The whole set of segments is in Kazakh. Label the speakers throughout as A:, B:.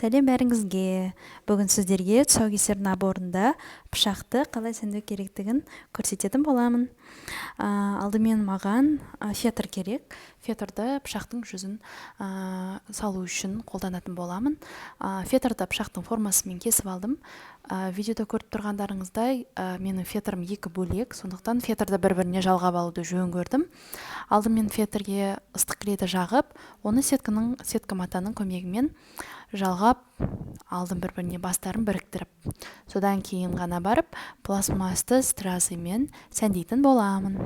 A: Сәлем бәріңізге. Бүгін сіздерге тұсаукесер наборында пышақты қалай сәндеу керектігін көрсететін боламын. Алдымен маған фетр керек. Фетрді пышақтың жүзін салу үшін қолданатын боламын. Фетрді пышақтың формасымен кесіп алдым. Видеода көріп тұрғандарыңыздай, менің фетрім екі бөлек, сондықтан фетрді бір-біріне жалғап алуды жөн көрдім. Алдымен фетрге ыстық кілеті жағып, оны сетка матаның көмегімен жалғап алдым, бір-біріне бастарын біріктіріп. Содан кейін ғана барып, пластмасты стразымен сәндейтін боламын.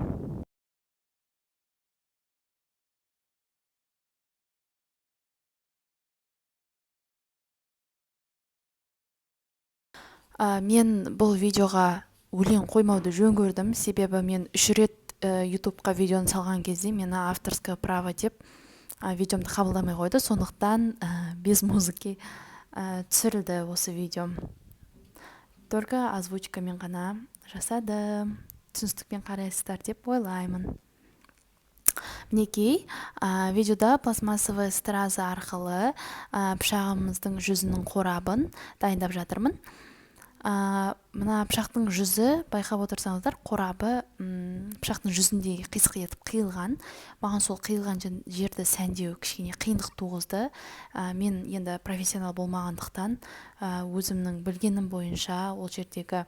A: Мен бұл видеоға өлең қоймауды жөн көрдім, себебі мен 3 рет ютубқа видеоны салған кезде мені авторское право деп видеомды қабылдамай қойды, сондықтан без музыки түсірілді осы видео. Только озвучкамен ғана жасадым. Түсіністікпен қарайсыздар деп ойлаймын. Мінекей, видеода пластмассовый страза арқылы пышағымыздың жүзінің қорабын дайындап жатырмын. Мына пышақтың жүзі, байқап отырсаңыздар, қорабы пышақтың жүзіндей қисық етіп қиылған. Маған сол қиылған жерді сәндеу кішкене қиындық туғызды. Мен енді профессионал болмағандықтан өзімнің білгенім бойынша ол жердегі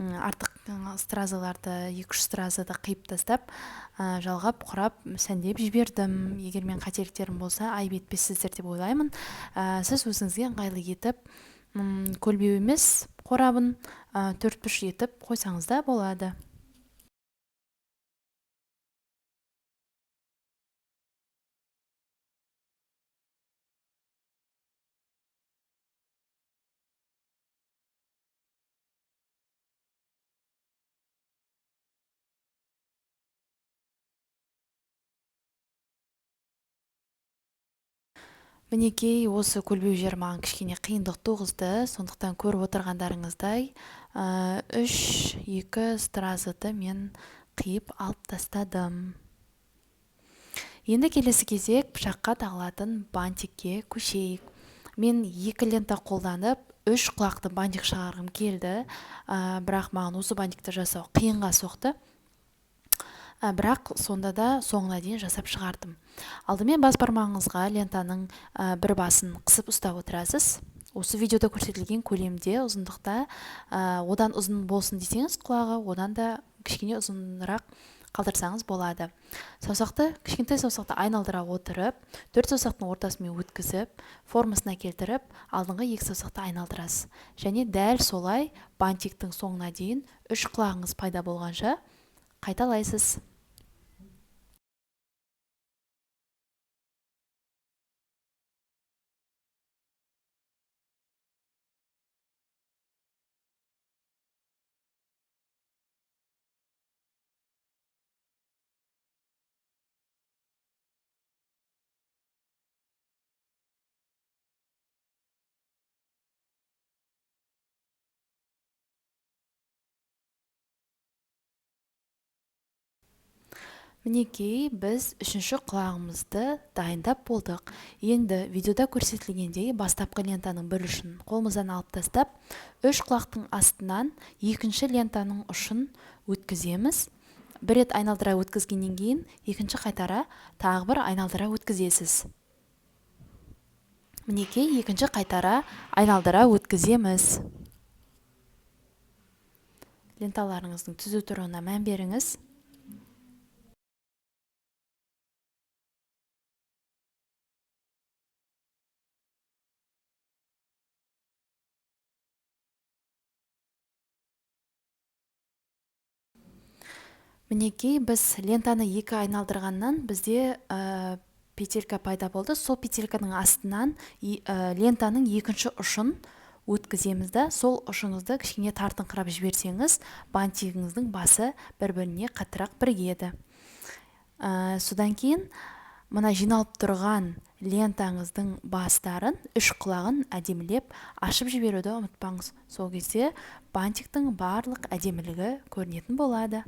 A: артық стразаларды, 2-3 стразады қиып тастап, жалғап, құрап, сәндеп жібердім. Егер мен қателіктерім болса, айып етпессіздер деп ойлаймын. Сіз өзіңізге ыңғайлы етіп, көлбеу емес қорабын 4-3 етіп қойсаңыз да болады. Мінекей, осы көлбеу жер маған кішкене қиындық туғызды, сондықтан көріп отырғандарыңыздай 3-2 стразады мен қиып алып тастадым. Енді келесі кезек пышаққа тағылатын бантикке көшейік. Мен 2 лента қолданып 3 құлақты бантик шығарғым келді, бірақ маған осы бантикті жасау қиынға соқты. Бірақ сонда да соңына дейін жасап шығардым. Алдымен бас бармағыңызға лентаның бір басын қысып ұстап отырасыз. Осы видеода көрсетілген көлемде, ұзындықта, одан ұзын болсын десеңіз құлағы, одан да кішкене ұзынырақ қалдырсаңыз болады. Кішкентай саусақты айналдыра отырып, 4 саусақтың ортасымен өткізіп, формасына келтіріп, алдыңғы 2 саусақты айналдырасыз. Және дәл солай бантиктің соңына дейін 3 құлағыңыз пайда болғанша қайталайсыз. Мінекей, біз 3-ші құлағымызды дайындап болдық. Енді видеода көрсетілгендей бастапқы лентаның бір ұшын қолымыздан алып тастап, 3 құлақтың астынан 2-ші лентаның ұшын өткіземіз. Бір рет айналдыра өткізгеннен кейін, 2-ші қайтара тағы бір айналдыра өткізесіз. Мінекей, 2-ші қайтара айналдыра өткіземіз. Ленталарыңыздың түзу тұруына мән беріңіз. Мінекей, біз лентаны 2 айналдырғаннан бізде петелька пайда болды. Сол петельканың астынан лентаның 2-ші ұшын өткіземіз да, сол ұшыңызды кішкене тартыңқырап жіберсеңіз, бантигіңіздің басы бір-біріне қаттырақ бірігеді. Содан кейін мына жиналып тұрған лентаңыздың бастарын, 3 құлағын әдемілеп ашып жіберуді ұмытпаңыз. Сол кезде бантиктің барлық әдемілігі көрінетін болады.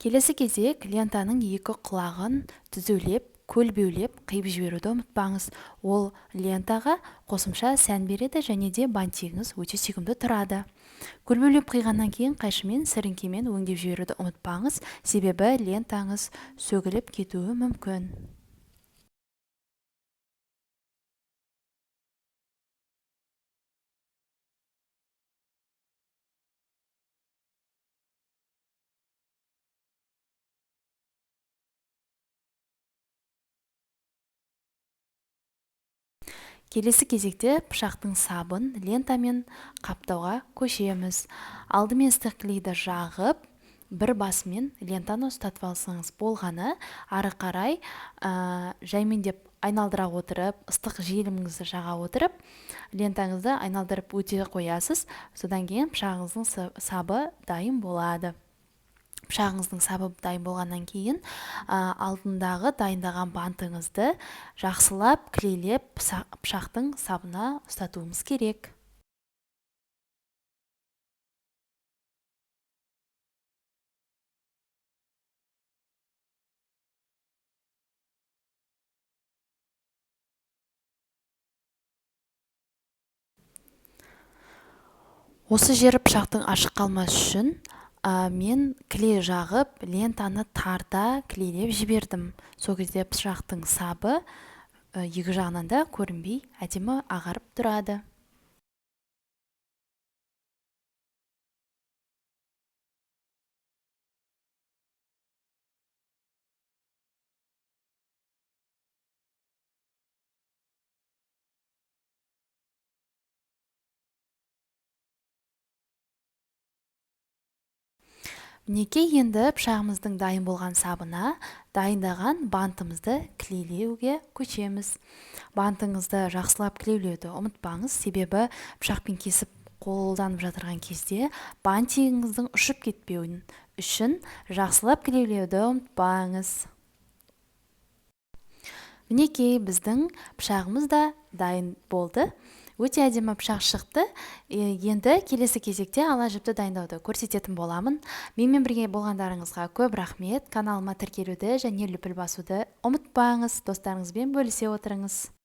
A: Келесі кезек лентаның екі құлағын түзулеп, көлбеулеп қиып жіберуді ұмытпаңыз. Ол лентаға қосымша сән береді және де бантигіңіз өте сүйкімді тұрады. Көлбеулеп қиғаннан кейін қайшымен сіріңкемен өңдеп жіберуді ұмытпаңыз, себебі лентаңыз сөгіліп кетуі мүмкін. Келесі кезекте пышақтың сабын лентамен қаптауға көшеміз. Алдымен ыстық клейді жағып, бір басымен лентаны ұстатып алсаңыз болғаны, ары қарай жаймендеп айналдыра отырып, ыстық желіміңізді жаға отырып, лентаңызды айналдырып өте қоясыз. Содан кейін пышағыңыздың сабы дайын болады. Пышағыңыздың сабы дайын болғаннан кейін алдындағы дайындаған бантыңызды жақсылап клейлеп пышақтың сабына ұстатуымыз керек. Осы жері пышақтың ашық қалмас үшін мен клей жағып, лентаны тарта клейлеп жібердім. Сол кезде пышақтың сабы екі жағынан да көрінбей әдемі ағарып тұрады. Мінекей, енді пышағымыздың дайын болған сабына дайындаған бантымызды клейлеуге көшеміз. Бантыңызды жақсылап клейлеуді ұмытпаңыз, себебі пышақпен кесіп қолданып жатырған кезде бантигіңіздің ұшып кетпеуін үшін жақсылап клейлеуді ұмытпаңыз. Мінекей, біздің пышағымыз да дайын болды. Өте әдемі пышақ шықты. Енді келесі кезекте ала жіпті дайындауды көрсететін боламын. Менімен бірге болғандарыңызға көп рахмет. Каналыма тіркелуді және лүпіл басуды ұмытпаңыз. Достарыңызбен бөлісе отырыңыз.